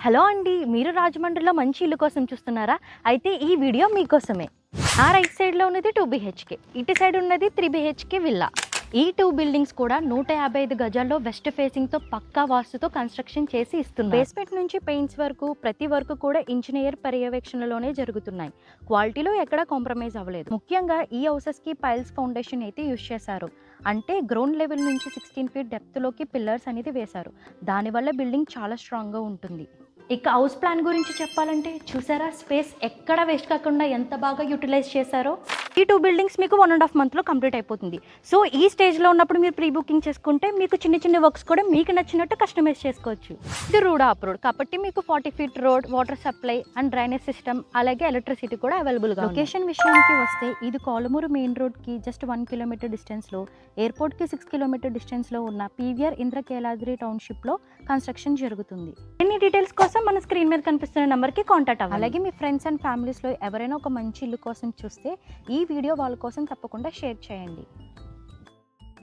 Hello అండి, మీరు రాజమండ్రిలో మంచి ఇల్లు కోసం చూస్తున్నారా? అయితే ఈ వీడియో మీకోసమే. ఆ రైట్ సైడ్లో ఉన్నది 2 BHK, ఇటు సైడ్ ఉన్నది 3 BHK విల్లా. ఈ 2 బిల్డింగ్స్ కూడా 155 గజాల్లో వెస్ట్ ఫేసింగ్తో పక్కా వాస్తుతో కన్స్ట్రక్షన్ చేసి ఇస్తున్నారు. బేస్మెంట్ నుంచి పెయింట్స్ వరకు ప్రతి వర్క్ కూడా ఇంజనీర్ పర్యవేక్షణలోనే జరుగుతున్నాయి. క్వాలిటీలో ఎక్కడ కాంప్రమైజ్ అవ్వలేదు. ముఖ్యంగా ఈ హౌసెస్కి పైల్స్ ఫౌండేషన్ అయితే యూజ్ చేశారు. అంటే గ్రౌండ్ లెవెల్ నుంచి 16 ఫీట్ డెప్త్లోకి పిల్లర్స్ అనేది వేశారు. దానివల్ల బిల్డింగ్ చాలా స్ట్రాంగ్గా ఉంటుంది. ఇక హౌస్ ప్లాన్ గురించి చెప్పాలంటే చూసారా, స్పేస్ ఎక్కడ వేస్ట్ కాకుండా ఎంత బాగా యూటిలైజ్ చేశారో. ఈ 2 బిల్డింగ్స్ మీకు 1.5 మంత్లో కంప్లీట్ అయిపోతుంది. సో ఈ స్టేజ్లో ఉన్నప్పుడు మీరు ప్రీ బుకింగ్ చేసుకుంటే మీకు చిన్న చిన్న వర్క్స్ కూడా మీకు నచ్చినట్టు కస్టమైజ్ చేసుకోవచ్చు. ఇది రూడా అప్రూవ్డ్ కాబట్టి మీకు 40 feet road, water supply and drainage system, అలాగే ఎలక్ట్రిసిటీ కూడా అవైలబుల్గా. లొకేషన్ విషయానికి వస్తే ఇది కాలమూరు మెయిన్ రోడ్కి జస్ట్ 1 కిలోమీటర్ డిస్టెన్స్లో, ఎయిర్పోర్ట్కి 6 కిలోమీటర్ డిస్టెన్స్లో ఉన్న పీవీఆర్ ఇంద్రకేలాద్రి టౌన్షిప్లో కన్స్ట్రక్షన్ జరుగుతుంది. ఎన్ని డీటెయిల్స్ కోసం మన స్క్రీన్ మీద కనిపిస్తున్న నెంబర్కి కాంటాక్ట్ అవ్వాలి. అలాగే మీ ఫ్రెండ్స్ అండ్ ఫ్యామిలీస్లో ఎవరైనా ఒక మంచి ఇల్లు కోసం చూస్తే ఈ వీడియో వాళ్ళ కోసం తప్పకుండా షేర్ చేయండి.